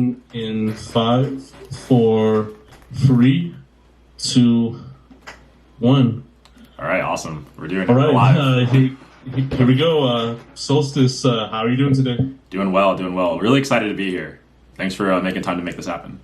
In 5, 4, 3, 2, 1. All right, awesome. We're doing All it right, live. here we go. Solstice, how are you doing today? Doing well, doing well. Really excited to be here. Thanks for making time to make this happen.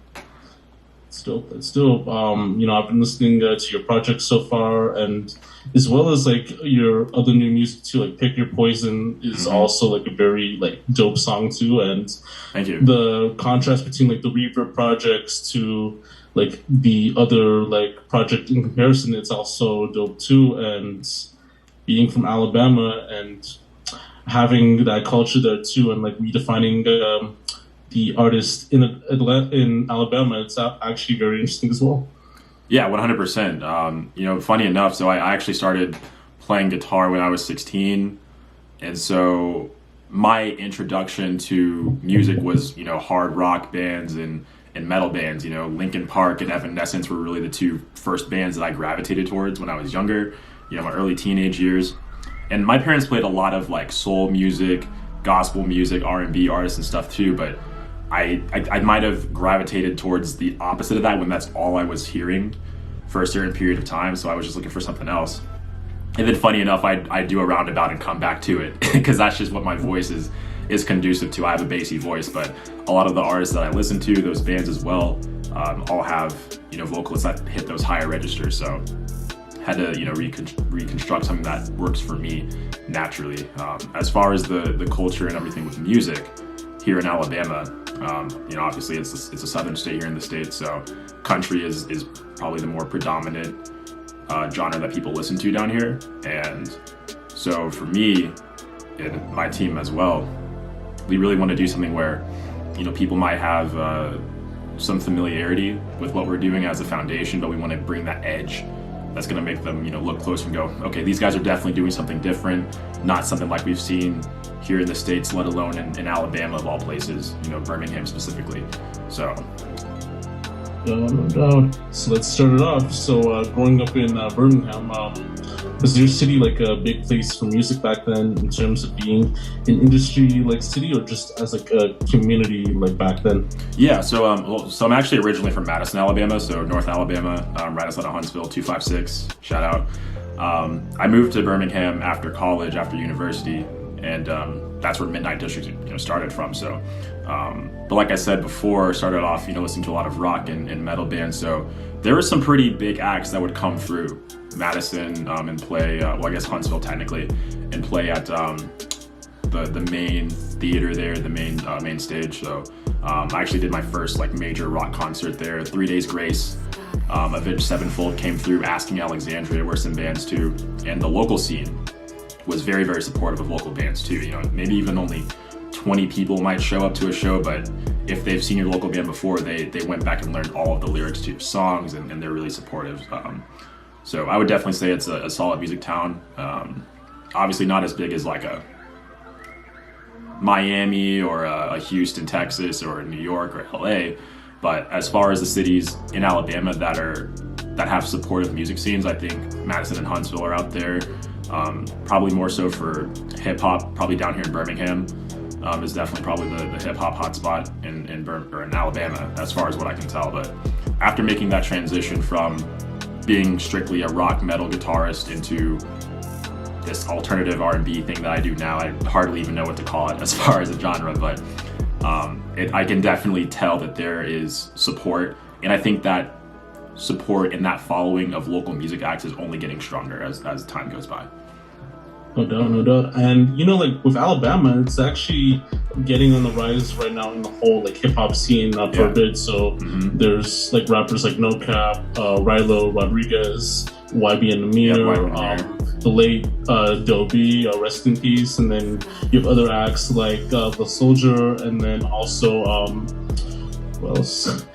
It's dope. It's dope. I've been listening to your project so far, and as well as like your other new music too. Like "Pick Your Poison" is also like a very like dope song too, and Thank you. the contrast between like the Reverb projects to like the other like project in comparison, it's also dope too. And being from Alabama and having that culture there too, and like redefining the artist in Alabama, it's actually very interesting as well. Yeah, 100%. Funny enough, so I actually started playing guitar when I was 16. And so my introduction to music was, hard rock bands and metal bands. Linkin Park and Evanescence were really the two first bands that I gravitated towards when I was younger, my early teenage years. And my parents played a lot of like soul music, gospel music, R&B artists and stuff too, but I might have gravitated towards the opposite of that when that's all I was hearing for a certain period of time. So I was just looking for something else. And then funny enough, I do a roundabout and come back to it because that's just what my voice is conducive to. I have a bassy voice, but a lot of the artists that I listen to, those bands as well, all have, vocalists that hit those higher registers. So had to, reconstruct something that works for me naturally. As far as the culture and everything with music here in Alabama, obviously it's a southern state here in the States, so country is probably the more predominant genre that people listen to down here. And so for me and my team as well, we really want to do something where, people might have some familiarity with what we're doing as a foundation, but we want to bring that edge that's going to make them, look closer and go, okay, these guys are definitely doing something different, not something like we've seen here in the States, let alone in Alabama of all places, Birmingham specifically. So. No doubt. So let's start it off. So growing up in Birmingham, was your city like a big place for music back then in terms of being an industry like city, or just as like a community like back then? Yeah, so I'm actually originally from Madison, Alabama, so North Alabama, right outside of Huntsville, 256, shout out. I moved to Birmingham after college, after university, and that's where Midnight District started from. So but like I said before, started off listening to a lot of rock and metal bands, so there were some pretty big acts that would come through Madison and play I guess Huntsville technically, and play at the main theater there, the main stage. So I actually did my first like major rock concert there. 3 Days Grace, Avenged Sevenfold came through, Asking Alexandria were some bands too, and the local scene was very, very supportive of local bands too. Maybe even only 20 people might show up to a show, but if they've seen your local band before, they went back and learned all of the lyrics to your songs, and they're really supportive. So I would definitely say it's a solid music town. Obviously not as big as like a Miami or a Houston, Texas, or New York or LA, but as far as the cities in Alabama that have supportive music scenes, I think Madison and Huntsville are out there. Probably more so for hip hop, probably down here in Birmingham is definitely probably the hip hop hotspot in Alabama, as far as what I can tell. But after making that transition from being strictly a rock metal guitarist into this alternative R&B thing that I do now, I hardly even know what to call it as far as a genre, but I can definitely tell that there is support, and I think that support and that following of local music acts is only getting stronger as time goes by. No doubt, no doubt. And like with Alabama, it's actually getting on the rise right now in the whole like hip hop scene for a bit. So there's like rappers like No Cap, Rilo Rodriguez, YB and Amir, the late Dobie, rest in peace. And then you have other acts like The Soldier, and then also who else?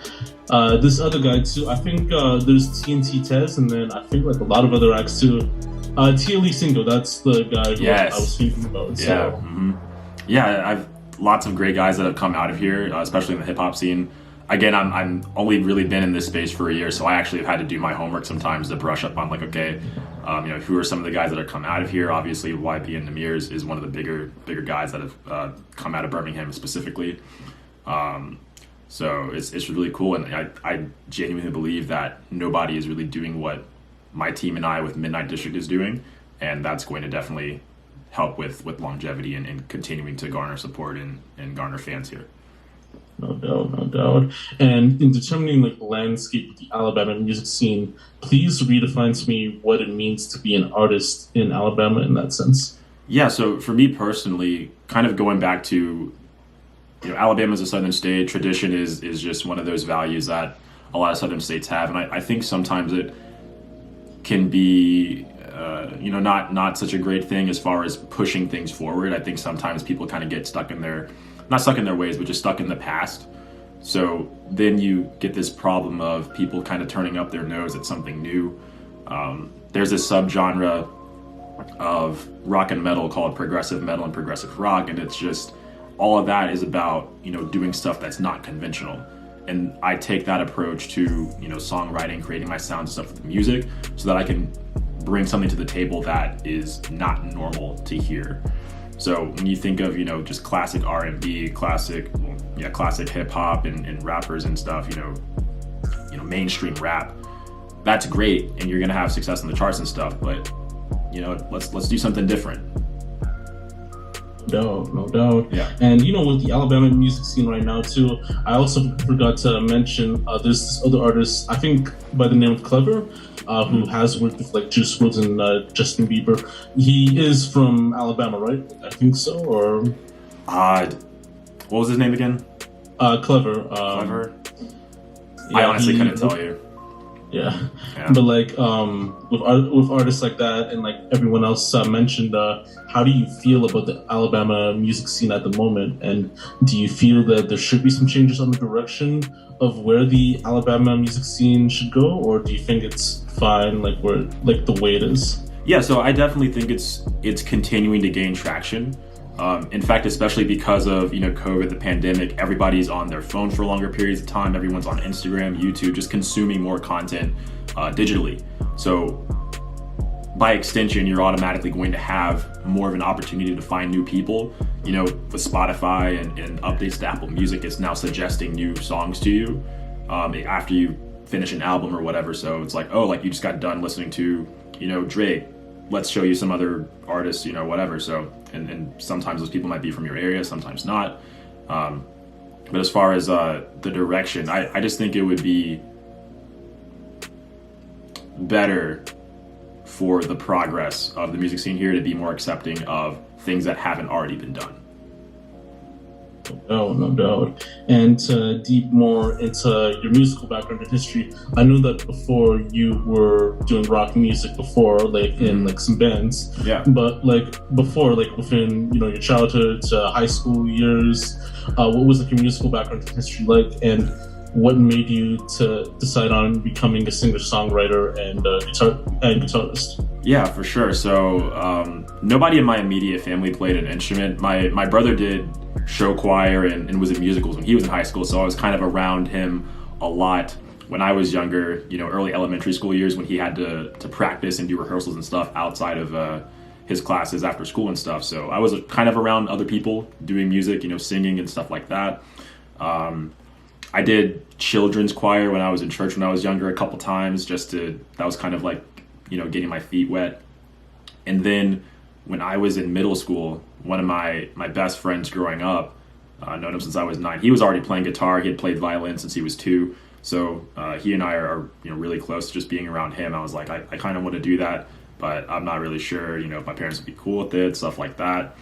This other guy too. I think there's TNT Tez, and then I think like a lot of other acts too. TLE Single, that's the guy who I was thinking about. So. Yeah, I've lots of great guys that have come out of here, especially in the hip hop scene. Again, I'm only really been in this space for a year, so I actually have had to do my homework sometimes to brush up on like, okay, who are some of the guys that have come out of here? Obviously, YP and Namir is one of the bigger guys that have come out of Birmingham specifically. So it's really cool, and I genuinely believe that nobody is really doing what my team and I with Midnight District is doing, and that's going to definitely help with longevity and continuing to garner support and garner fans here. No doubt, no doubt. And in determining like the landscape of the Alabama music scene, please redefine to me what it means to be an artist in Alabama in that sense. Yeah, so for me personally, kind of going back to, Alabama is a southern state. Tradition is just one of those values that a lot of southern states have, and I think sometimes it can be, not such a great thing as far as pushing things forward. I think sometimes people kind of get not stuck in their ways, but just stuck in the past. So then you get this problem of people kind of turning up their nose at something new. There's this subgenre of rock and metal called progressive metal and progressive rock, and it's just all of that is about doing stuff that's not conventional. And I take that approach to songwriting, creating my sound stuff with the music, so that I can bring something to the table that is not normal to hear. So when you think of just classic R&B, classic hip hop and rappers and stuff, mainstream rap, that's great, and you're gonna have success in the charts and stuff. But let's do something different. No doubt. Yeah. And with the Alabama music scene right now too, I also forgot to mention there's this other artist, I think by the name of Clever, who has worked with like Juice WRLD and Justin Bieber. He is from Alabama, right? I think so. Or what was his name again? Clever. Clever. Yeah, I honestly couldn't tell you. Yeah. But like with artists like that and like everyone else mentioned, how do you feel about the Alabama music scene at the moment? And do you feel that there should be some changes on the direction of where the Alabama music scene should go, or do you think it's fine like the way it is? Yeah, so I definitely think it's continuing to gain traction. In fact, especially because of COVID, the pandemic, everybody's on their phone for longer periods of time. Everyone's on Instagram, YouTube, just consuming more content digitally. So by extension, you're automatically going to have more of an opportunity to find new people. With Spotify and updates to Apple Music, it's now suggesting new songs to you after you finish an album or whatever. So it's like, oh, like you just got done listening to Drake. Let's show you some other artists, whatever. So, and sometimes those people might be from your area, sometimes not. But as far as the direction, I just think it would be better for the progress of the music scene here to be more accepting of things that haven't already been done. No doubt. And to deep more into your musical background and history, I know that before you were doing rock music before, like in like some bands. Yeah. But like before, like within your childhood to high school years, what was like your musical background and history like, and what made you to decide on becoming a singer-songwriter and guitarist? Yeah, for sure. So nobody in my immediate family played an instrument. My brother did show choir and was in musicals when he was in high school, so I was kind of around him a lot when I was younger, early elementary school years, when he had to practice and do rehearsals and stuff outside of his classes after school and stuff. So I was kind of around other people doing music, singing and stuff like that. I did children's choir when I was in church when I was younger a couple times, that was kind of like, getting my feet wet. And then when I was in middle school, one of my best friends growing up, known him since I was 9, he was already playing guitar. He had played violin since he was 2. So he and I are really close. Just being around him, I was like, I kind of want to do that, but I'm not really sure, if my parents would be cool with it, stuff like that.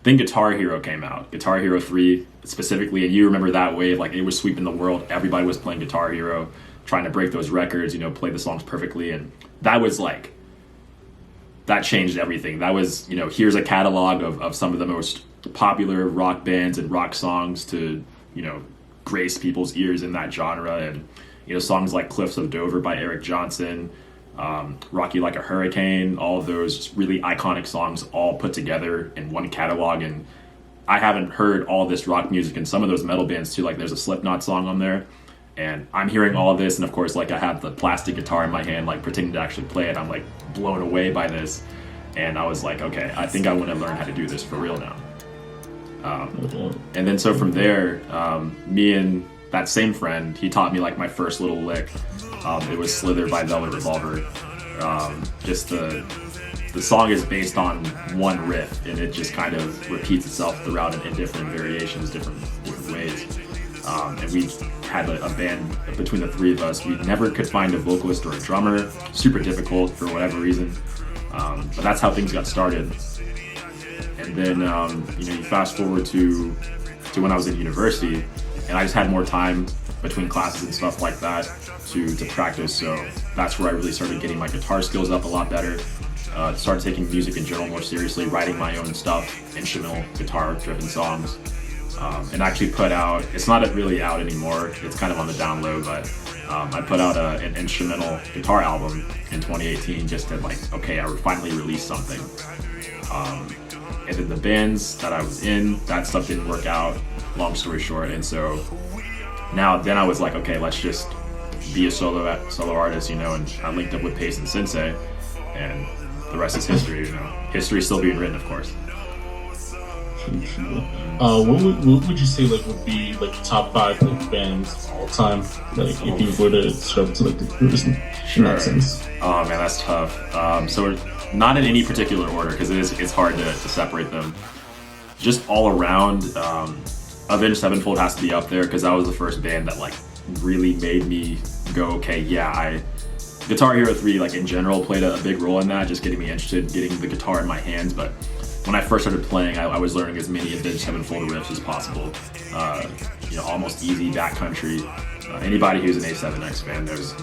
Then Guitar Hero came out, Guitar Hero 3 specifically, and you remember that wave, like it was sweeping the world. Everybody was playing Guitar Hero, trying to break those records, play the songs perfectly, and that was like, that changed everything. That was, here's a catalog of some of the most popular rock bands and rock songs to, grace people's ears in that genre, and songs like Cliffs of Dover by Eric Johnson, Rock You Like a Hurricane, all of those just really iconic songs all put together in one catalog. And I haven't heard all this rock music and some of those metal bands too, like there's a Slipknot song on there, and I'm hearing all of this, and of course like I have the plastic guitar in my hand, like pretending to actually play it. I'm like blown away by this, and I was like, okay, I think I want to learn how to do this for real now. And then so from there, me and that same friend, he taught me like my first little lick. It was Slither by Velvet Revolver. Just the song is based on one riff, and it just kind of repeats itself throughout in different variations, different ways. And we had a band between the three of us. We never could find a vocalist or a drummer. Super difficult for whatever reason. But that's how things got started. And then you fast forward to when I was in university, and I just had more time between classes and stuff like that to practice. So that's where I really started getting my guitar skills up a lot better. Started taking music in general more seriously, writing my own stuff, instrumental, guitar-driven songs. And actually put out, it's not really out anymore, it's kind of on the down low, but I put out an instrumental guitar album in 2018 just to okay, I finally released something. And then the bands that I was in, that stuff didn't work out, long story short, and so then I was like, okay, let's just be a solo artist, and I linked up with Pace and Sensei, and the rest is history, History is still being written, of course. What would you say would be your top 5 bands of all time? If you were to describe to the groups in that sense. Oh man, that's tough. So we're not in any particular order because it's hard to separate them. Just all around, Avenged Sevenfold has to be up there because that was the first band that really made me go, okay, yeah, Guitar Hero 3 in general played a big role in that, just getting me interested, getting the guitar in my hands. But when I first started playing, I was learning as many Avenged Sevenfold riffs as possible. Almost easy backcountry. Anybody who's an A7X fan knows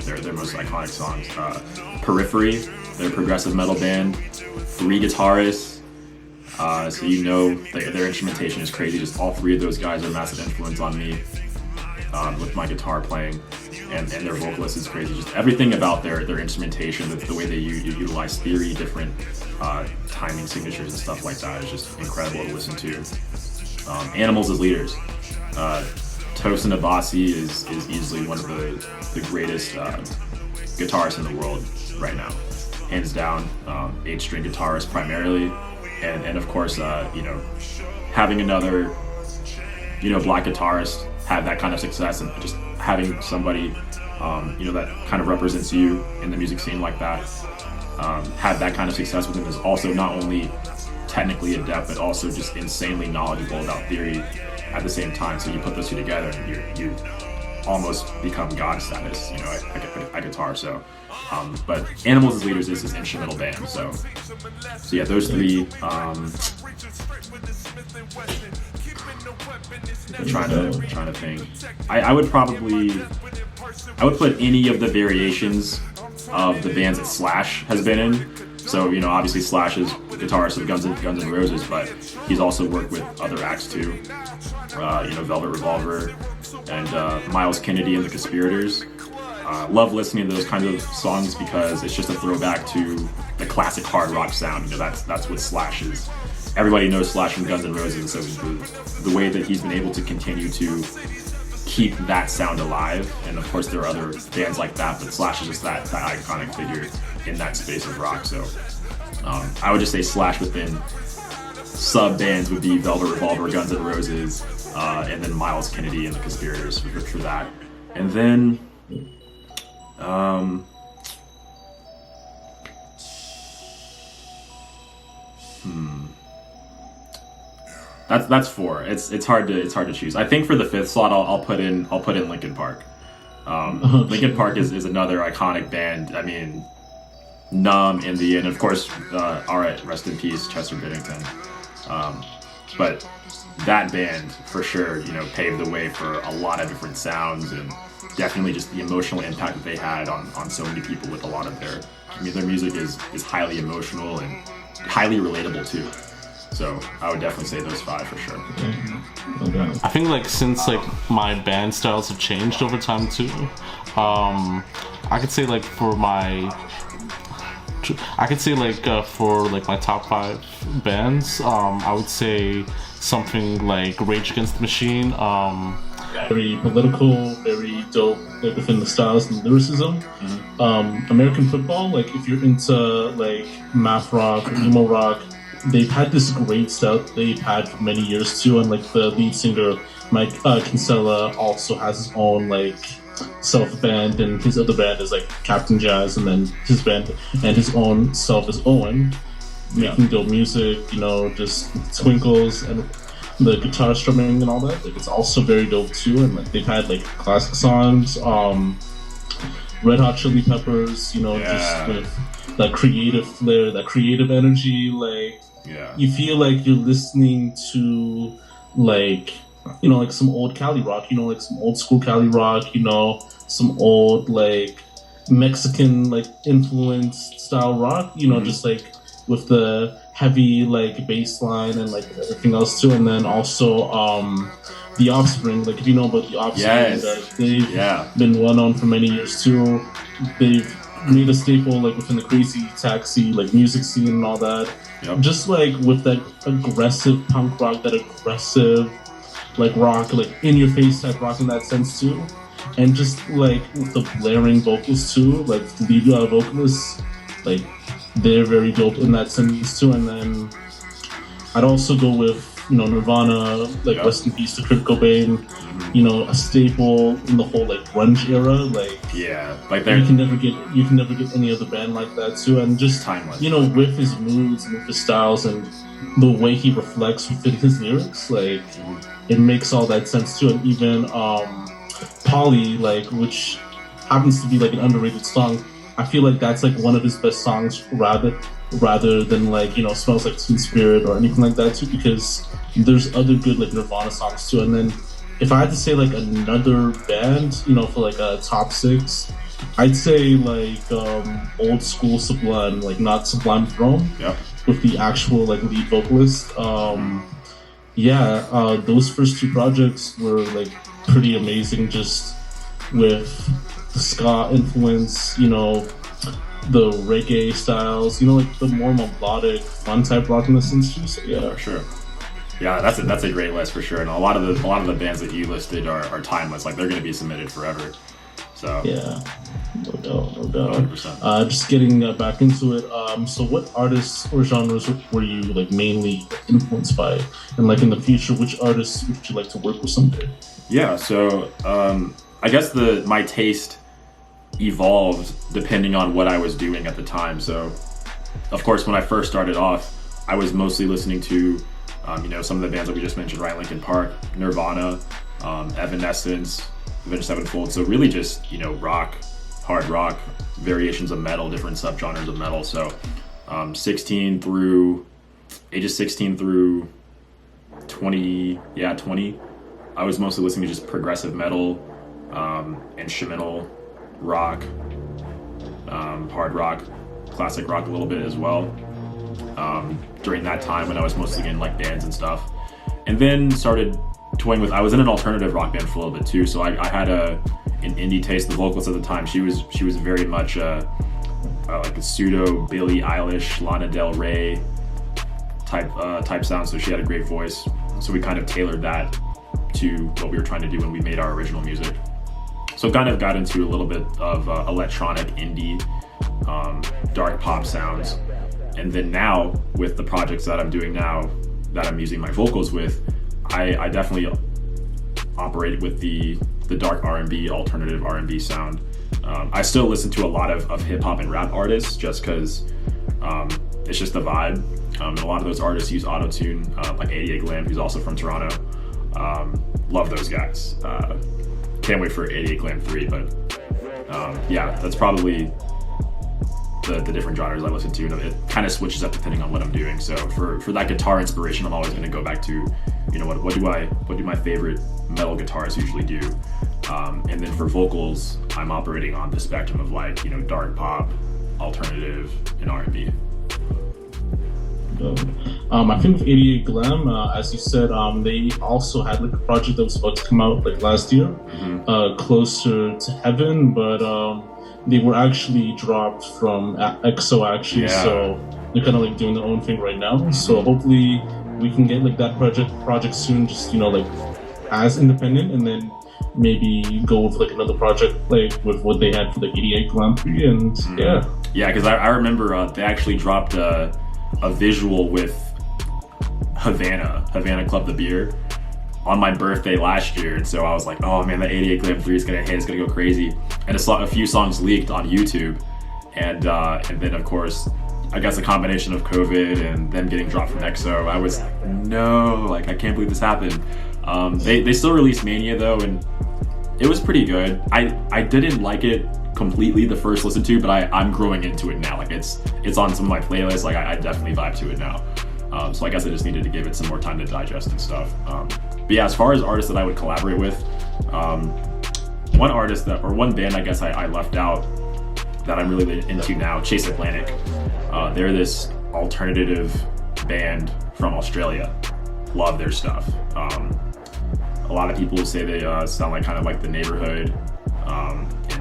their most iconic songs. Periphery, they're a progressive metal band. 3 guitarists. So their instrumentation is crazy. Just all 3 of those guys are a massive influence on me with my guitar playing. And their vocalist is crazy. Just everything about their instrumentation, the way they utilize theory, different timing signatures and stuff like that is just incredible to listen to. Animals as leaders. Tosin Abasi is easily one of the greatest guitarists in the world right now, hands down. 8-string guitarist primarily, and of course, having another black guitarist have that kind of success, and just having somebody that kind of represents you in the music scene like that, have that kind of success with him is also not only technically adept but also just insanely knowledgeable about theory at the same time. So you put those two together and you almost become god status, at guitar. So but Animals as Leaders is this instrumental band, so yeah, those 3. Trying to think. I would put any of the variations of the bands that Slash has been in. So obviously Slash is guitarist of Guns N' Roses, but he's also worked with other acts too. Velvet Revolver and Miles Kennedy and the Conspirators. Love listening to those kinds of songs because it's just a throwback to the classic hard rock sound. That's what Slash is. Everybody knows Slash from Guns N' Roses, so the way that he's been able to continue to keep that sound alive, and of course there are other bands like that, but Slash is just that iconic figure in that space of rock. So I would just say Slash within sub bands would be Velvet Revolver, Guns N' Roses, and then Miles Kennedy and the Conspirators for that. And then that's 4. It's hard to choose. I think for the 5th slot I'll put in Linkin Park. Linkin Park is another iconic band. I mean, Numb in the end, of course. Alright, rest in peace, Chester Bennington. But that band for sure, paved the way for a lot of different sounds, and definitely just the emotional impact that they had on so many people with a lot of their music is highly emotional and highly relatable too. So I would definitely say those 5 for sure. Okay. I think since my band styles have changed over time too, I could say for my top 5 bands, I would say something like Rage Against the Machine. Very political, very dope, within the styles and lyricism. Mm-hmm. American Football, if you're into math rock or emo rock, they've had this great style they've had for many years too, and the lead singer Mike Kinsella also has his own like self band, and his other band is like Captain Jazz, and then his band and his own self is Owen, making dope music, you know, just twinkles and the guitar strumming and all that. Like, it's also very dope too, and like they've had like classic songs, Red Hot Chili Peppers, you know, just with that creative flair, that creative energy, like you feel like you're listening to like, you know, like some old Cali rock, you know, like some old school Cali rock, you know, some old like Mexican like influenced style rock, you know, just like with the heavy like bass line and like everything else too. And then also The Offspring, like if you know about The Offspring, they've been well known for many years too. They've made a staple like within the Crazy Taxi like music scene and all that. Just like with that aggressive punk rock, that aggressive like rock, like in your face type rock in that sense too. And just like with the blaring vocals too, like the lead vocalists, like they're very dope in that sense too. And then I'd also go with, you know, Nirvana, like rest in peace to Kurt Cobain, you know, a staple in the whole like grunge era. Like like you can never get any other band like that too. And just timeless, you know, with his moods and with his styles and the way he reflects within his lyrics, like it makes all that sense too. And even Polly, like, which happens to be like an underrated song, I feel like that's like one of his best songs rather than like, you know, Smells Like Teen Spirit or anything like that too, because there's other good like Nirvana songs too. And then if I had to say like another band, you know, for like a top 6, I'd say like old school Sublime, like not Sublime Throne, with the actual like lead vocalist. Those first 2 projects were like pretty amazing, just with the ska influence, you know, the reggae styles, you know, like the more melodic, fun type rock in the sense too. So for sure. Yeah, that's a great list for sure. And a lot of the bands that you listed are timeless. Like they're going to be submitted forever. So no doubt. 100%. Just getting back into it. So what artists or genres were you like mainly influenced by? And like in the future, which artists would you like to work with someday? Yeah, so I guess my taste evolved depending on what I was doing at the time. So of course, when I first started off, I was mostly listening to you know, some of the bands that we just mentioned, right? Linkin Park, Nirvana, Evanescence, Avenged Sevenfold. So really just, you know, rock, hard rock, variations of metal, different subgenres of metal. So ages 16 through 20, I was mostly listening to just progressive metal, instrumental rock, hard rock, classic rock a little bit as well. During that time when I was mostly in like bands and stuff, and then started toying with. I was in an alternative rock band for a little bit too, so I had an indie taste. The vocalist at the time, she was very much like a pseudo Billie Eilish, Lana Del Rey type sound. So she had a great voice. So we kind of tailored that to what we were trying to do when we made our original music. So kind of got into a little bit of electronic indie, dark pop sounds. And then now, with the projects that I'm doing now, that I'm using my vocals with, I definitely operate with the dark R&B, alternative R&B sound. I still listen to a lot of hip hop and rap artists just because it's just the vibe. And a lot of those artists use auto-tune, like 88 Glam, who's also from Toronto. Love those guys. Can't wait for 88 Glam 3, but that's probably the different genres I listen to, and it kind of switches up depending on what I'm doing. So for that guitar inspiration, I'm always going to go back to, you know, what do my favorite metal guitarists usually do, and then for vocals, I'm operating on the spectrum of like, you know, dark pop, alternative, and R&B. I think with 88 Glam, as you said, they also had like a project that was about to come out like last year, Closer to Heaven, but they were actually dropped from EXO actually, so they're kind of like doing their own thing right now. So hopefully we can get like that project soon, just, you know, like as independent, and then maybe go with like another project like with what they had for the 88 Glam 3, and because I remember they actually dropped a visual with Havana Club the Beer, on my birthday last year, and so I was like, oh man, the 88 Glam 3 is gonna hit, it's gonna go crazy. And a few songs leaked on YouTube, and then of course, I guess a combination of COVID and them getting dropped from EXO, I was like, no, like I can't believe this happened. They still released Mania though, and it was pretty good. I didn't like it completely the first listen to, but I'm growing into it now. Like it's on some of my playlists. Like I definitely vibe to it now. So I guess I just needed to give it some more time to digest and stuff. But yeah, as far as artists that I would collaborate with, one band I guess I left out that I'm really into now, Chase Atlantic. They're this alternative band from Australia. Love their stuff. A lot of people say they sound like kind of like The Neighborhood,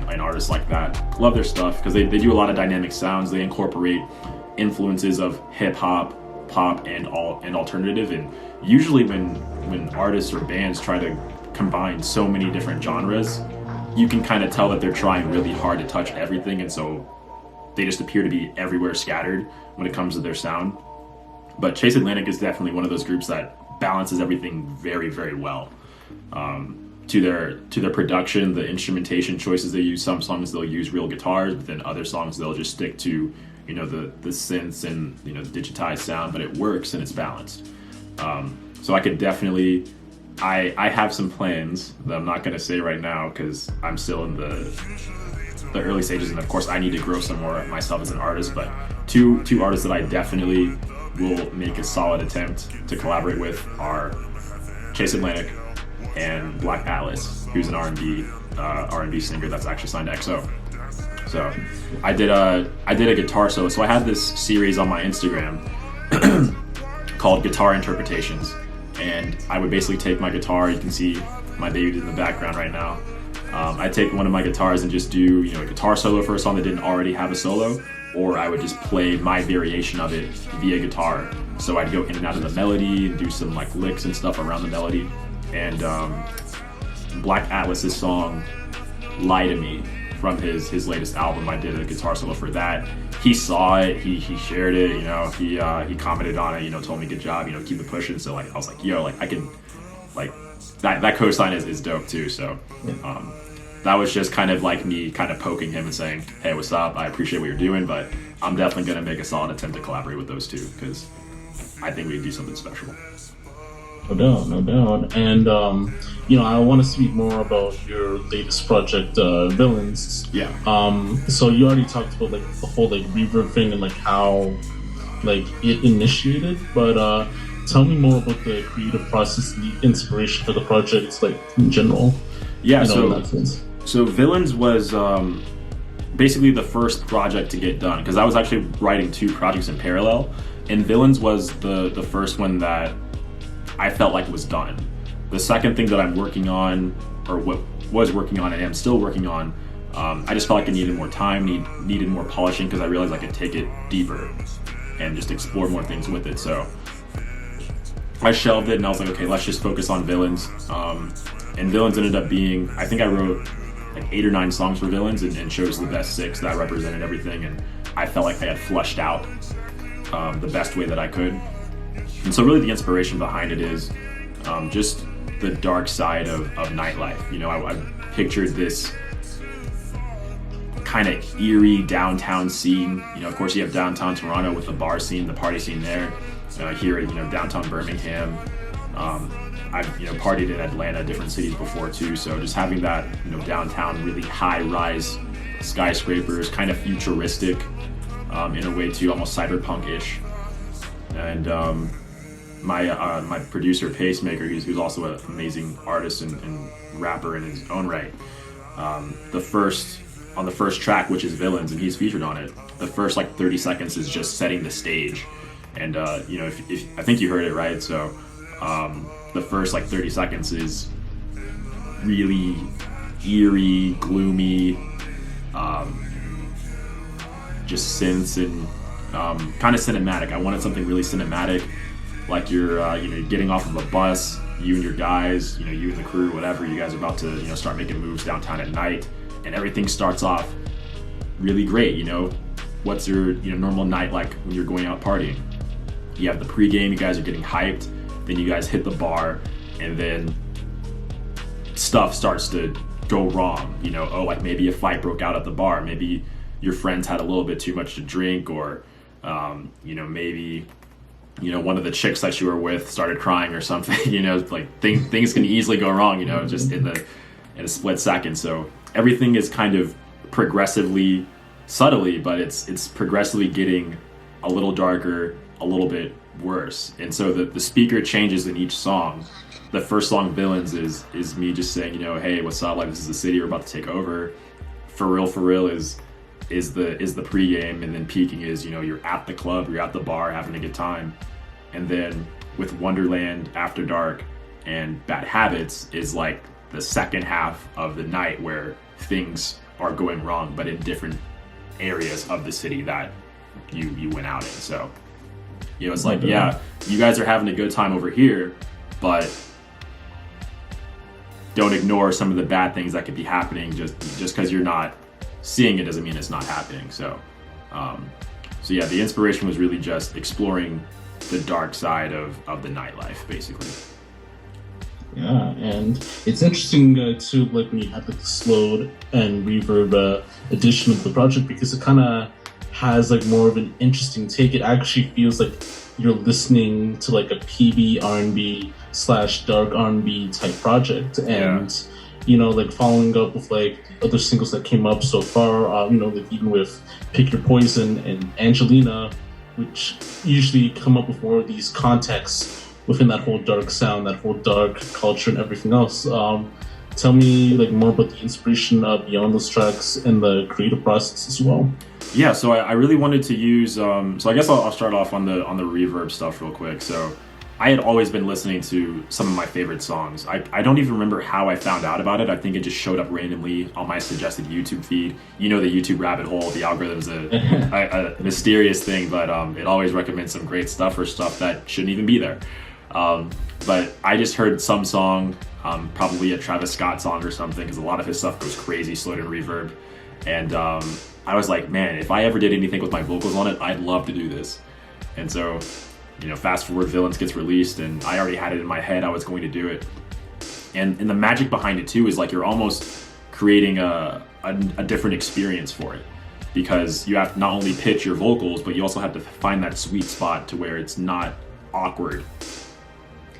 and artists like that. Love their stuff because they do a lot of dynamic sounds. They incorporate influences of hip hop, pop, and alternative. And usually when artists or bands try to combine so many different genres, you can kind of tell that they're trying really hard to touch everything, and so they just appear to be everywhere scattered when it comes to their sound. But Chase Atlantic is definitely one of those groups that balances everything very, very well. To their production, the instrumentation choices they use. Some songs they'll use real guitars, but then other songs they'll just stick to, you know, the synths and, you know, the digitized sound, but it works and it's balanced. So I could definitely, I have some plans that I'm not going to say right now because I'm still in the early stages, and of course I need to grow some more myself as an artist. But two artists that I definitely will make a solid attempt to collaborate with are Chase Atlantic and Black Atlas, who's an R&B singer that's actually signed to EXO. So I did a guitar solo. So I had this series on my Instagram called Guitar Interpretations, and I would basically take my guitar. You can see my baby in the background right now. I take one of my guitars and just do, you know, a guitar solo for a song that didn't already have a solo, or I would just play my variation of it via guitar. So I'd go in and out of the melody and do some like licks and stuff around the melody. And Black Atlas's song "Lie to Me" from his latest album, I did a guitar solo for that. He saw it, he shared it, you know, he commented on it, you know, told me good job, you know, keep it pushing. So like I was like, yo, like I can, like that cosign is dope too. So that was just kind of like me kind of poking him and saying, hey, what's up? I appreciate what you're doing, but I'm definitely gonna make a solid attempt to collaborate with those two because I think we can do something special. No doubt. And, you know, I want to speak more about your latest project, Villains. Yeah. So you already talked about, like, the whole, like, Reverb thing and, like, how, like, it initiated. But tell me more about the creative process and the inspiration for the project, like, in general. Yeah, you know, in that sense. So Villains was basically the first project to get done, because I was actually writing two projects in parallel. And Villains was the first one that I felt like was done. The second thing that I'm working on, or what was working on and am still working on, I just felt like I needed more time, needed more polishing, because I realized I could take it deeper and just explore more things with it. So I shelved it and I was like, okay, let's just focus on Villains. And Villains ended up being, I think I wrote like 8 or 9 songs for Villains and chose the best 6 that represented everything. And I felt like I had fleshed out the best way that I could. And so really the inspiration behind it is just the dark side of nightlife. You know, I pictured this kind of eerie downtown scene. You know, of course you have downtown Toronto with the bar scene, the party scene there. Here, you know, downtown Birmingham. I've, you know, partied in Atlanta, different cities before too. So just having that, you know, downtown really high-rise skyscrapers, kind of futuristic in a way too, almost cyberpunk-ish. And my producer Pacemaker, who's also an amazing artist and rapper in his own right. On the first track, which is Villains, and he's featured on it, the first like 30 seconds is just setting the stage. And you know, if I think you heard it right, so the first like 30 seconds is really eerie, gloomy, just synths and kind of cinematic. I wanted something really cinematic, like you're you know, getting off of a bus, you and your guys, you know, you and the crew, whatever, you guys are about to, you know, start making moves downtown at night, and everything starts off really great. You know, what's your, you know, normal night like when you're going out partying? You have the pregame, you guys are getting hyped, then you guys hit the bar, and then stuff starts to go wrong. You know, oh, like maybe a fight broke out at the bar, maybe your friends had a little bit too much to drink, or you know, maybe, you know, one of the chicks that you were with started crying or something. You know, like things can easily go wrong, you know, just in a split second. So everything is kind of progressively, subtly, but it's progressively getting a little darker, a little bit worse. And so the speaker changes in each song. The first song, Villains, is me just saying, you know, hey, what's up? Like, this is the city, we're about to take over. For real is the pregame, and then peaking is, you know, you're at the club, you're at the bar having a good time. And then with Wonderland, After Dark, and Bad Habits is like the second half of the night where things are going wrong, but in different areas of the city that you went out in. So, you know, it's like, yeah, you guys are having a good time over here, but don't ignore some of the bad things that could be happening. Just because you're not seeing it doesn't mean it's not happening. So yeah, the inspiration was really just exploring the dark side of the nightlife, basically. Yeah, and it's interesting too, like when you have the slowed and reverb edition of the project, because it kind of has like more of an interesting take. It actually feels like you're listening to like a PB R&B / dark R&B type project, and you know, like following up with like other singles that came up so far, you know, like even with Pick Your Poison and Angelina, which usually come up with more of these contexts within that whole dark sound, that whole dark culture and everything else. Tell me like more about the inspiration beyond those tracks and the creative process as well. Yeah, so I really wanted to use, so I guess I'll start off on the reverb stuff real quick. So I had always been listening to some of my favorite songs. I don't even remember how I found out about it. I think it just showed up randomly on my suggested YouTube feed. You know, the YouTube rabbit hole, the algorithm's a mysterious thing, but it always recommends some great stuff or stuff that shouldn't even be there. But I just heard some song, probably a Travis Scott song or something, because a lot of his stuff goes crazy, slowed in reverb. And I was like, man, if I ever did anything with my vocals on it, I'd love to do this. And so, you know, fast forward, Villains gets released, and I already had it in my head I was going to do it. And the magic behind it too is like you're almost creating a different experience for it, because you have to not only pitch your vocals, but you also have to find that sweet spot to where it's not awkward.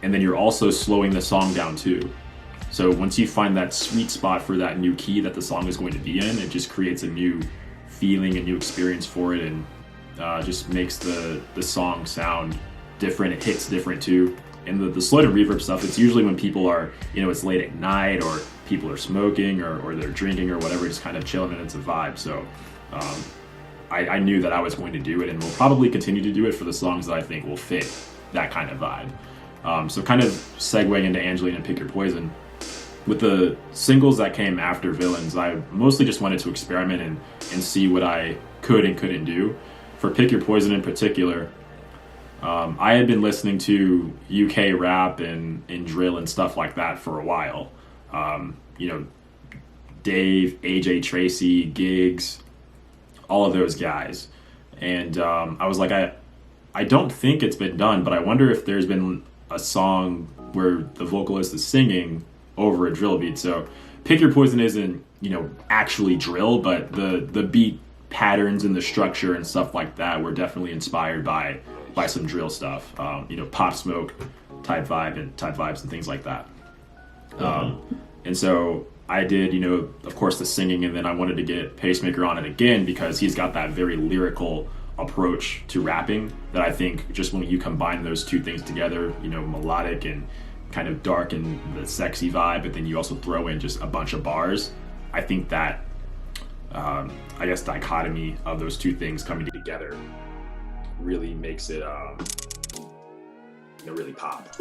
And then you're also slowing the song down too. So once you find that sweet spot for that new key that the song is going to be in, it just creates a new feeling, a new experience for it, and just makes the song sound different. It hits different too. And the slowed and reverb stuff, it's usually when people are, you know, it's late at night, or people are smoking, or they're drinking or whatever, just kind of chilling, and it's a vibe. So I knew that I was going to do it, and will probably continue to do it for the songs that I think will fit that kind of vibe. So kind of segueing into Angelina and Pick Your Poison, with the singles that came after Villains, I mostly just wanted to experiment and see what I could and couldn't do. For Pick Your Poison in particular, I had been listening to UK rap and drill and stuff like that for a while. You know, Dave, AJ Tracy, Giggs, all of those guys. And I was like, I don't think it's been done, but I wonder if there's been a song where the vocalist is singing over a drill beat. So Pick Your Poison isn't, you know, actually drill, but the beat patterns and the structure and stuff like that were definitely inspired by some drill stuff, you know, Pop Smoke type vibes and things like that. And so I did, you know, of course the singing, and then I wanted to get Pacemaker on it again because he's got that very lyrical approach to rapping that I think just when you combine those two things together, you know, melodic and kind of dark and the sexy vibe, but then you also throw in just a bunch of bars, I think that I guess dichotomy of those two things coming together really makes it really pop.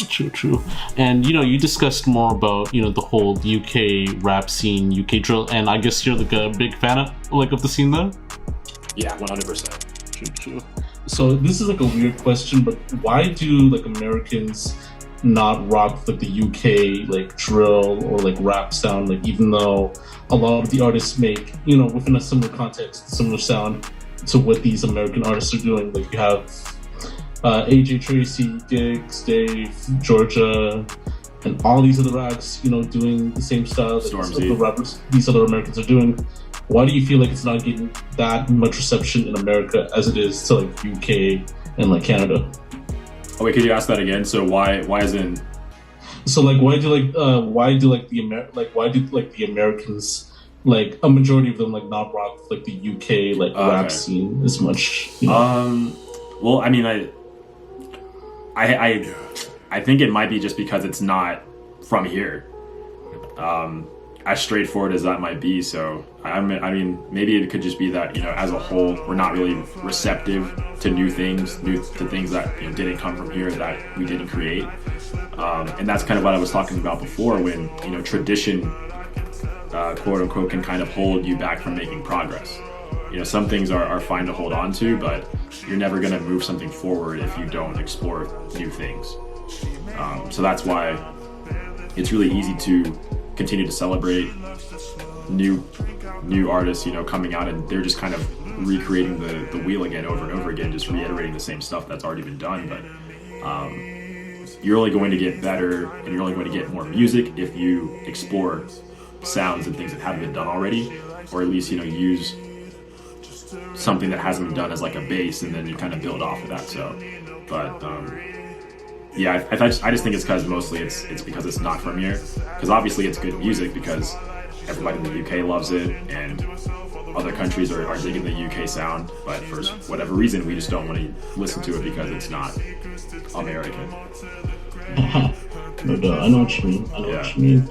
True. And you know, you discussed more about, you know, the whole UK rap scene, UK drill, and I guess you're like a big fan of the scene there? Yeah, 100%. True. So this is like a weird question, but why do like Americans not rock like the UK like drill or like rap sound, like even though a lot of the artists make, you know, within a similar context, similar sound to what these American artists are doing? Like you have AJ Tracy, Giggs, Dave, Georgia, and all these other acts, you know, doing the same style that the rappers, these other Americans are doing. Why do you feel like it's not getting that much reception in America as it is to like UK and like Canada? Oh wait, could you ask that again? So why isn't? So like why do the Americans, like a majority of them, like not rock like the UK like rap scene as much? You know? Well, I mean, I think it might be just because it's not from here. As straightforward as that might be, so I mean, maybe it could just be that, you know, as a whole, we're not really receptive to new things that, you know, didn't come from here, that we didn't create, and that's kind of what I was talking about before, when, you know, tradition, quote unquote, can kind of hold you back from making progress. You know, some things are fine to hold on to, but you're never going to move something forward if you don't explore new things. So that's why it's really easy to continue to celebrate new artists, you know, coming out, and they're just kind of recreating the wheel again over and over again, just reiterating the same stuff that's already been done. But you're only going to get better, and you're only going to get more music if you explore sounds and things that haven't been done already, or at least, you know, use something that hasn't been done as like a base, and then you kind of build off of that. So, but yeah, I just think it's because mostly it's because it's not from here. Because obviously it's good music because everybody in the UK loves it, and other countries are digging the UK sound. But for whatever reason, we just don't want to listen to it because it's not American. No doubt, I know what you mean.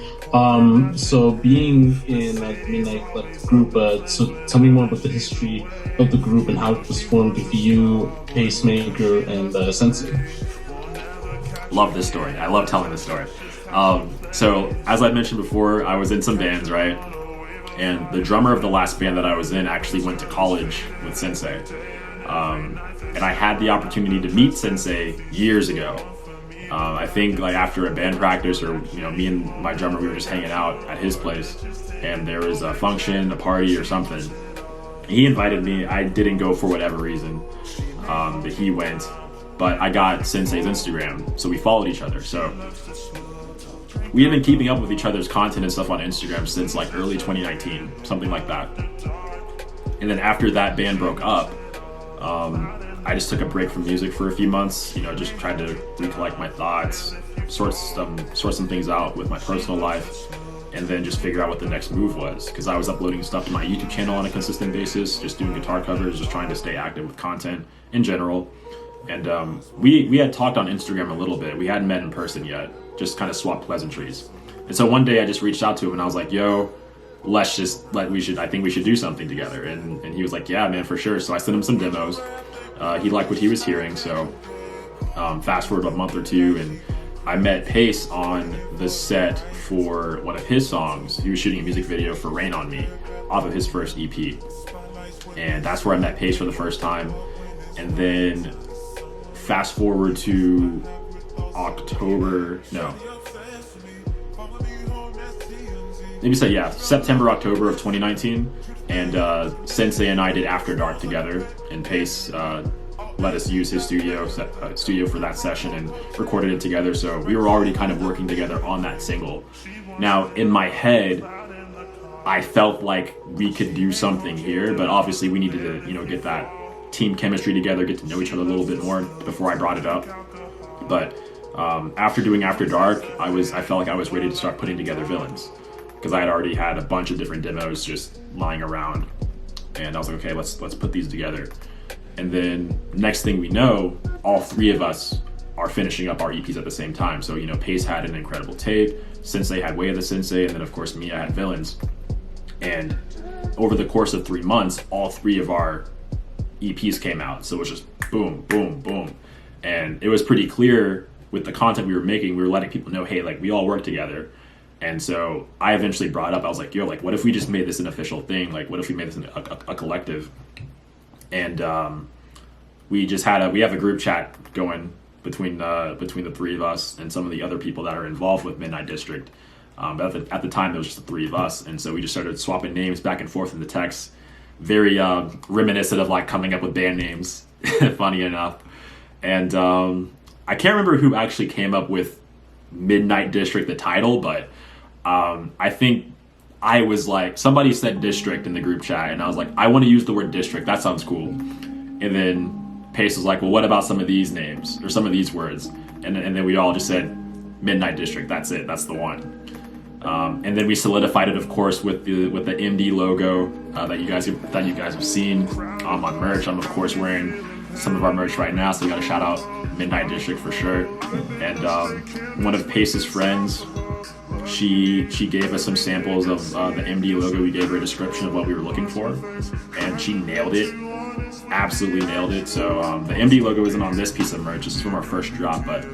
So being in like the group, so tell me more about the history of the group and how it was formed with you, Pacemaker, and Sensei. Love this story. I love telling this story. So as I mentioned before, I was in some bands, right? And the drummer of the last band that I was in actually went to college with Sensei. And I had the opportunity to meet Sensei years ago. I think like after a band practice, or, you know, me and my drummer, we were just hanging out at his place, and there was a function, a party or something. He invited me. I didn't go for whatever reason, but he went. But I got Sensei's Instagram, so we followed each other. So we have been keeping up with each other's content and stuff on Instagram since like early 2019, something like that. And then after that band broke up, I just took a break from music for a few months, you know, just tried to recollect my thoughts, sort some things out with my personal life, and then just figure out what the next move was. Because I was uploading stuff to my YouTube channel on a consistent basis, just doing guitar covers, just trying to stay active with content in general. And we had talked on Instagram a little bit. We hadn't met in person yet, just kind of swapped pleasantries. And so one day I just reached out to him and I was like, yo, I think we should do something together. And he was like, yeah, man, for sure. So I sent him some demos. He liked what he was hearing. So fast forward a month or two, and I met Pace on the set for one of his songs. He was shooting a music video for Rain on Me off of his first EP. And that's where I met Pace for the first time. And then fast forward to September, October of 2019, and Sensei and I did After Dark together, and Pace let us use his studio for that session and recorded it together. So we were already kind of working together on that single. Now in my head, I felt like we could do something here, but obviously we needed to, you know, get that team chemistry together, get to know each other a little bit more before I brought it up. But after doing After Dark, I felt like I was ready to start putting together Villains, because I had already had a bunch of different demos just lying around, and I was like, okay, let's put these together. And then next thing we know, all three of us are finishing up our EPs at the same time. So, you know, Pace had An Incredible Tape, Sensei had Way of the Sensei, and then of course me, I had Villains. And over the course of 3 months, all three of our EPs came out. So it was just boom, boom, boom. And it was pretty clear with the content we were making, we were letting people know, hey, like, we all work together. And so I eventually brought up, I was like, yo, like, what if we just made this an official thing? Like, what if we made this a collective? And we have a group chat going between the three of us and some of the other people that are involved with Midnight District. But at the time, there was just the three of us. And so we just started swapping names back and forth in the text. Very reminiscent of like coming up with band names, funny enough. And I can't remember who actually came up with Midnight District the title, but I think I was like, somebody said district in the group chat, and I was like, I want to use the word district. That sounds cool. And then Pace was like, well, what about some of these names or some of these words? And then we all just said Midnight District. That's it. That's the one. And then we solidified it, of course, with the MD logo that you guys have seen on merch. I'm of course wearing some of our merch right now, so we got to shout out Midnight District for sure. And one of Pace's friends, she gave us some samples of the MD logo. We gave her a description of what we were looking for, and she nailed it. Absolutely nailed it. So the MD logo isn't on this piece of merch. This is from our first drop, but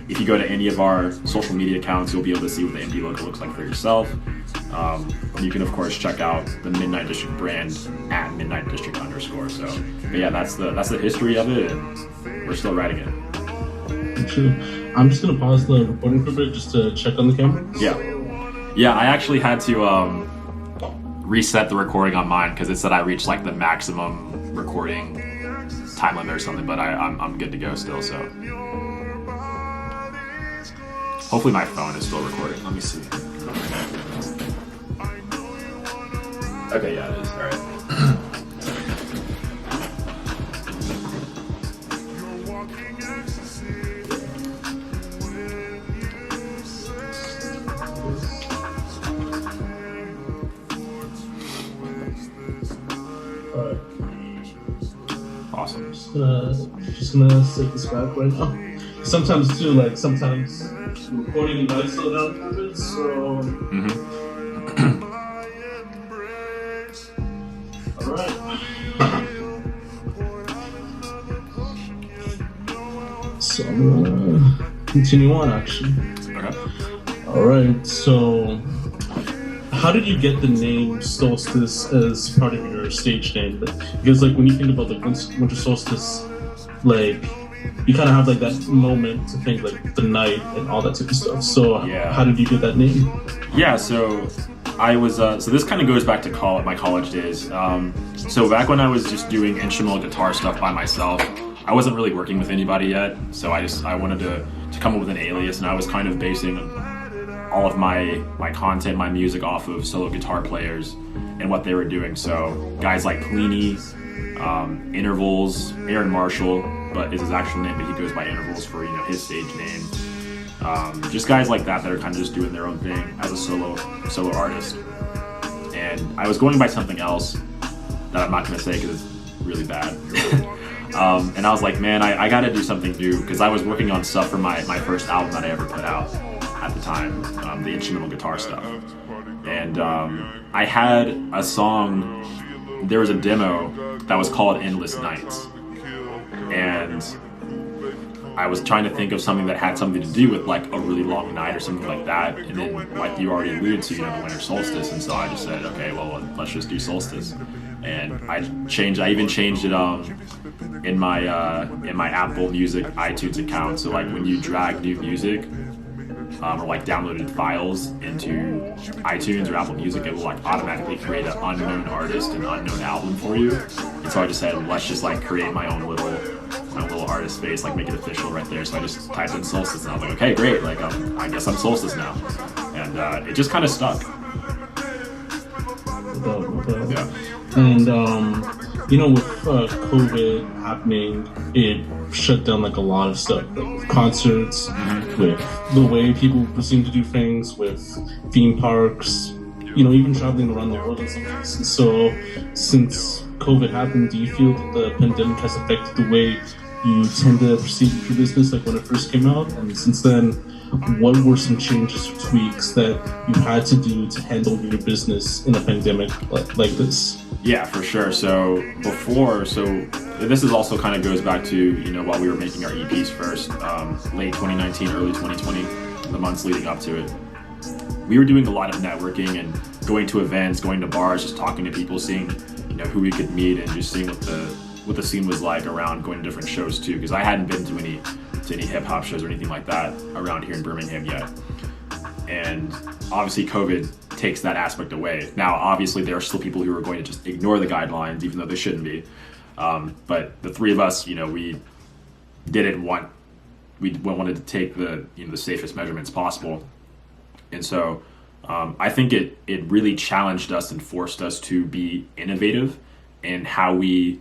if you go to any of our social media accounts, you'll be able to see what the MD logo looks like for yourself. You can of course check out the Midnight District brand at Midnight District _. So, but yeah, that's the history of it, and we're still writing it. True. I'm just gonna pause the recording for a bit just to check on the camera. Yeah. I actually had to reset the recording on mine because it said I reached like the maximum recording time limit or something, but I'm good to go still. So hopefully my phone is still recording. Let me see. Okay, yeah, it is. All right. Awesome. Just gonna set this back right now. Sometimes too, like sometimes recording might slow down a bit, so. All right. So I'm gonna continue on actually. Okay. All right. So, how did you get the name Solstice as part of your stage name? Because like when you think about like Winter Solstice, like you kind of have like that moment to think like the night and all that type of stuff. So how did you get that name? Yeah, so I was so this kind of goes back to my college days. So back when I was just doing instrumental guitar stuff by myself, I wasn't really working with anybody yet. So I wanted to come up with an alias, and I was kind of basing all of my content, my music off of solo guitar players and what they were doing. So guys like Pliny, Intervals, Aaron Marshall, but is his actual name, but he goes by Intervals for his stage name. Just guys like that are kind of just doing their own thing as a solo artist. And I was going by something else that I'm not going to say because it's really bad. And I was like, man, I got to do something new, because I was working on stuff for my first album that I ever put out at the time, the instrumental guitar stuff. And I had a song, there was a demo that was called Endless Nights. And I was trying to think of something that had something to do with like a really long night or something like that. And then like you already alluded to, the winter solstice. And so I just said, okay, well, let's just do Solstice. And I even changed it in my Apple Music iTunes account. So like when you drag new music, or like downloaded files into iTunes or Apple Music, it will like automatically create an unknown artist and unknown album for you. And so I just said, let's just like create my own little artist space, like make it official right there. So I just typed in Solstice, and I was like, okay, great, like I guess I'm Solstice now. And it just kind of stuck. Yeah. And with COVID happening, it shut down like a lot of stuff, like with concerts, with the way people seem to do things, with theme parks, even traveling around the world and stuff. So since COVID happened, do you feel that the pandemic has affected the way you tend to proceed with your business, like when it first came out? And since then, what were some changes or tweaks that you had to do to handle your business in a pandemic like this? Yeah, for sure. So this is also kind of goes back to, while we were making our EPs first, late 2019, early 2020, the months leading up to it. We were doing a lot of networking and going to events, going to bars, just talking to people, seeing, who we could meet, and just seeing what the scene was like around, going to different shows too, because I hadn't been to any hip hop shows or anything like that around here in Birmingham yet. And obviously COVID takes that aspect away. Now, obviously there are still people who are going to just ignore the guidelines, even though they shouldn't be. But the three of us, we didn't want we wanted to take the the safest measurements possible. And so I think it really challenged us and forced us to be innovative in how we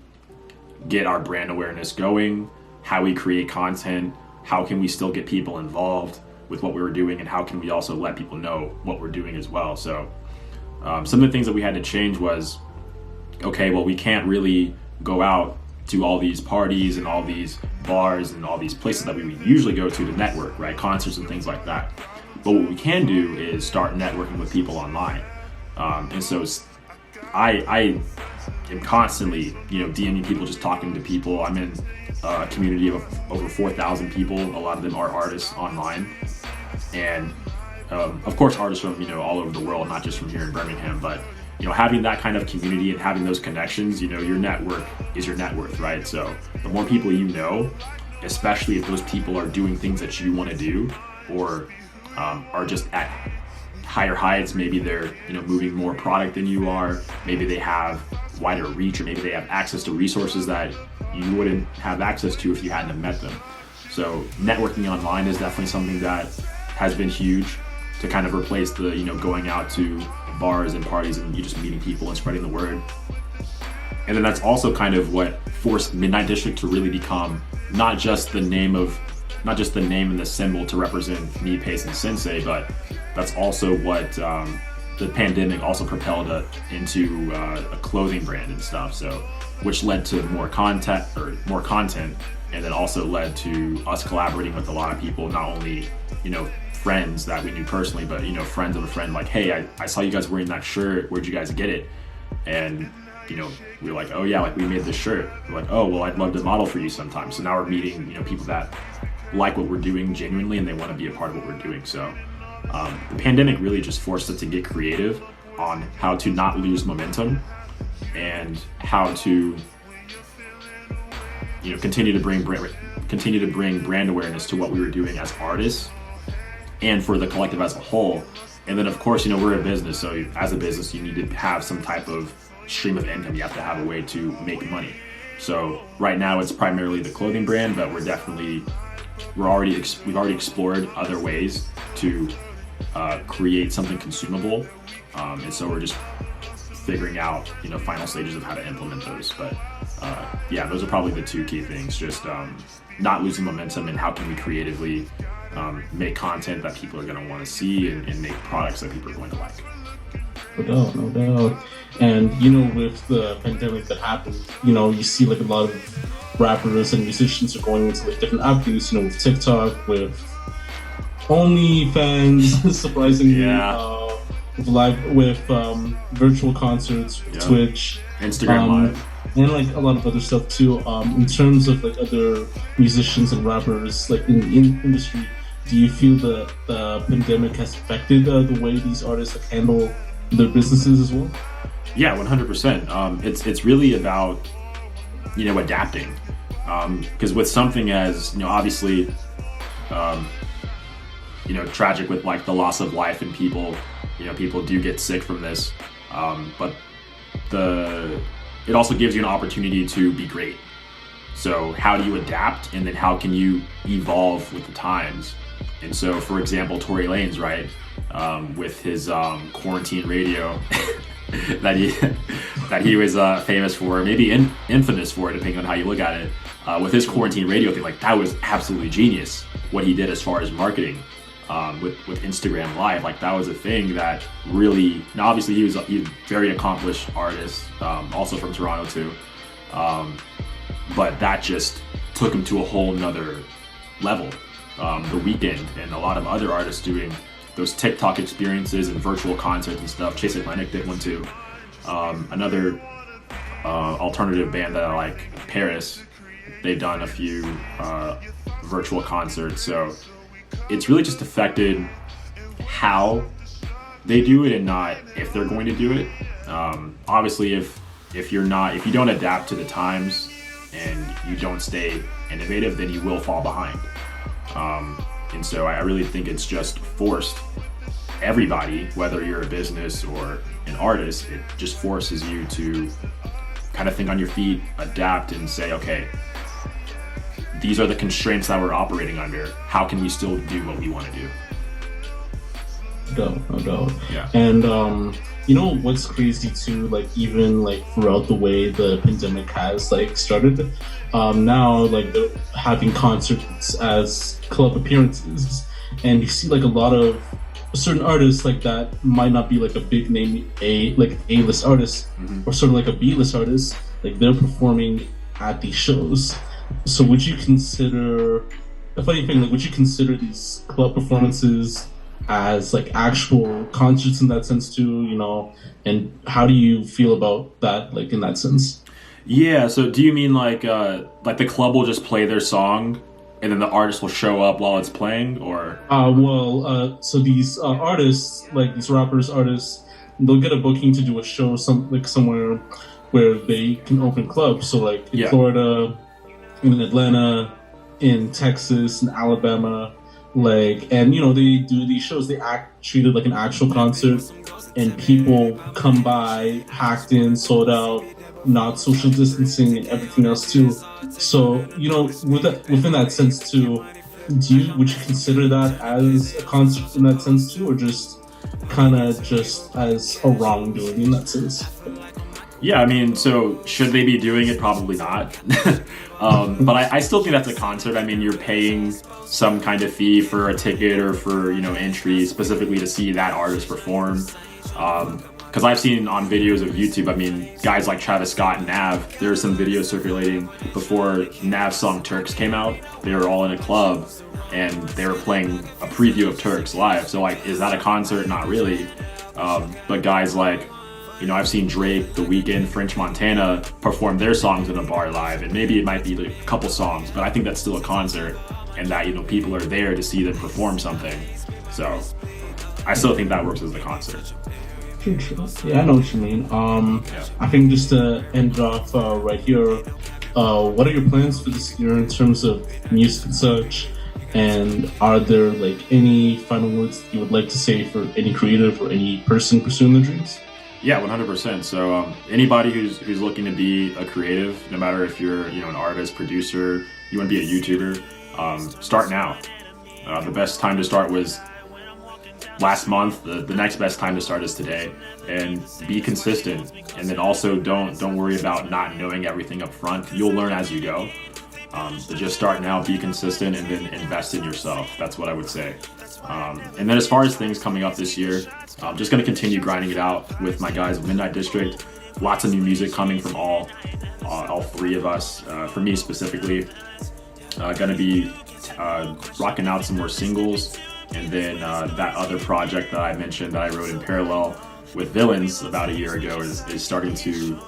get our brand awareness going, how we create content, how can we still get people involved with what we were doing, and how can we also let people know what we're doing as well. So some of the things that we had to change was, okay, well, we can't really go out to all these parties and all these bars and all these places that we would usually go to network, right? Concerts and things like that. But what we can do is start networking with people online. And so I am constantly, DMing people, just talking to people. I'm in a community of over 4,000 people. A lot of them are artists online. And of course, artists from, all over the world, not just from here in Birmingham, but having that kind of community and having those connections, your network is your net worth, right? So the more people especially if those people are doing things that you want to do, or are just at higher heights, maybe they're moving more product than you are, maybe they have wider reach, or maybe they have access to resources that you wouldn't have access to if you hadn't have met them. So networking online is definitely something that has been huge to kind of replace the going out to bars and parties and you just meeting people and spreading the word. And then that's also kind of what forced Midnight District to really become not just the name and the symbol to represent me, Pace, and Sensei, but that's also what the pandemic also propelled into a clothing brand and stuff. So, which led to more content, and then also led to us collaborating with a lot of people, not only friends that we knew personally, but friends of a friend, like, hey, I saw you guys wearing that shirt, where'd you guys get it? And we were like, oh yeah, like we made this shirt. We're like, oh well, I'd love to model for you sometime. So now we're meeting people that like what we're doing genuinely, and they want to be a part of what we're doing. So the pandemic really just forced us to get creative on how to not lose momentum, and how to continue to bring brand awareness to what we were doing as artists and for the collective as a whole. And then of course, we're a business, so as a business you need to have some type of stream of income. You have to have a way to make money. So right now it's primarily the clothing brand, but we've already explored other ways to create something consumable, and so we're just figuring out final stages of how to implement those. But yeah, those are probably the two key things, just not losing momentum, and how can we creatively make content that people are going to want to see, and make products that people are going to like. No doubt. And with the pandemic that happened, you see like a lot of rappers and musicians are going into like different avenues, with TikTok, with OnlyFans, surprisingly, with virtual concerts, with Twitch, Instagram Live, and like a lot of other stuff too. In terms of like other musicians and rappers like in the industry, do you feel that the pandemic has affected the way these artists like handle their businesses as well? Yeah, 100%. It's really about adapting, because with something as obviously tragic, with like the loss of life and people do get sick from this, but it also gives you an opportunity to be great. So how do you adapt, and then how can you evolve with the times? And so, for example, Tory Lanez, right, with his quarantine radio that he was famous for, maybe infamous for, depending on how you look at it, with his quarantine radio thing, like that was absolutely genius what he did as far as marketing, with Instagram Live. Like that was a thing that really, now obviously he was a very accomplished artist, also from Toronto too, but that just took him to a whole nother level. The Weeknd and a lot of other artists doing those TikTok experiences and virtual concerts and stuff. Chase Atlantic did one too. Another alternative band that I like, Paris, they've done a few virtual concerts. So it's really just affected how they do it, and not if they're going to do it. Obviously, if you don't adapt to the times and you don't stay innovative, then you will fall behind. And so I really think it's just forced everybody, whether you're a business or an artist, it just forces you to kind of think on your feet, adapt, and say, okay, these are the constraints that we're operating under. How can we still do what we want to do? No doubt. Yeah. And you know what's crazy too, like even like throughout the way the pandemic has like started, now like they're having concerts as club appearances, and you see like a lot of certain artists like that might not be like a big name A-list artist, or sort of like a B-list artist, like they're performing at these shows. So would you consider, a funny thing, like would you consider these club performances as like actual concerts in that sense too, you know? And how do you feel about that, like in that sense? Yeah, so do you mean like the club will just play their song and then the artist will show up while it's playing, or? So these artists, like these artists, they'll get a booking to do a show somewhere where they can open clubs. So like in Florida, in Atlanta, in Texas, in Alabama, like, and you know, they do these shows, they treat it like an actual concert, and people come by packed in, sold out, not social distancing and everything else too. So, you know, within that sense too, would you consider that as a concert in that sense too, or just kind of just as a wrongdoing in that sense? Yeah, I mean, so should they be doing it? Probably not. But I still think that's a concert. I mean, you're paying some kind of fee for a ticket or for, you know, entry specifically to see that artist perform. Because I've seen on videos of YouTube, I mean, guys like Travis Scott and Nav, there were some videos circulating before Nav's song Turks came out. They were all in a club and they were playing a preview of Turks live. So like, is that a concert? Not really. But guys like, you know, I've seen Drake, The Weeknd, French Montana perform their songs in a bar live, and maybe it might be like a couple songs, but I think that's still a concert, and that, you know, people are there to see them perform something. So I still think that works as a concert. True. Yeah, I know what you mean. I think just to end off right here, what are your plans for this year in terms of music and such? And are there like any final words you would like to say for any creative or any person pursuing their dreams? Yeah, 100%. So anybody who's looking to be a creative, no matter if you're, you know, an artist, producer, you want to be a YouTuber, start now. The best time to start was last month. The next best time to start is today. And be consistent. And then also don't worry about not knowing everything up front. You'll learn as you go. So just start now, be consistent, and then invest in yourself. That's what I would say. And then as far as things coming up this year, I'm just going to continue grinding it out with my guys at Midnight District. Lots of new music coming from all three of us. For me specifically, going to be rocking out some more singles. And then that other project that I mentioned that I wrote in parallel with Villains about a year ago is starting to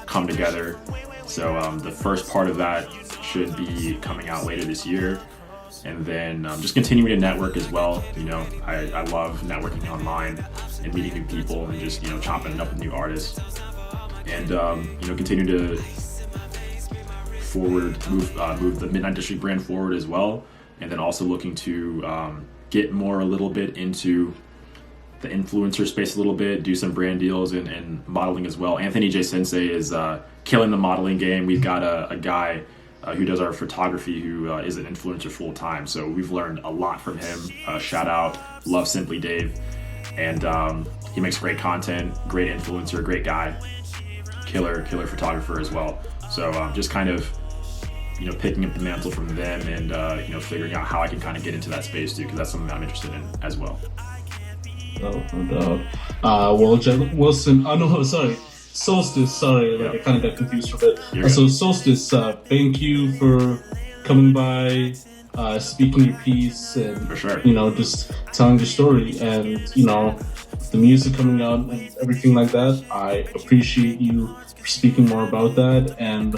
come together. So the first part of that should be coming out later this year. And then just continuing to network as well. You know, I love networking online and meeting new people and just, you know, chopping it up with new artists. And, you know, continue to move the Midnight District brand forward as well. And then also looking to get more a little bit into the influencer space a little bit, do some brand deals and modeling as well. Anthony J. Sensei is killing the modeling game. We've got a guy who does our photography, who is an influencer full time. So we've learned a lot from him. Shout out, love Simply Dave. And he makes great content, great influencer, great guy, killer photographer as well. So just kind of, you know, picking up the mantle from them and, you know, figuring out how I can kind of get into that space too, because that's something that I'm interested in as well. Solstice, sorry, like I kind of got confused for a bit. So Solstice, thank you for coming by, speaking your piece, and for sure, you know, just telling your story, and you know, the music coming out and everything like that. I appreciate you for speaking more about that, and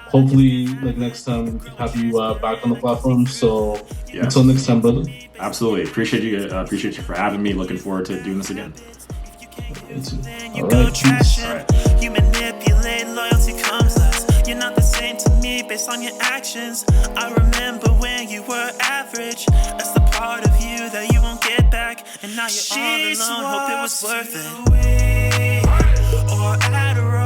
hopefully, like next time, we can have you back on the platform. So until next time, brother. Absolutely, appreciate you for having me. Looking forward to doing this again. All right, peace. All right. You manipulate, loyalty comes last. You're not the same to me based on your actions. I remember when you were average. That's the part of you that you won't get back. And now you're all alone, hope it was worth it. Or Adderall.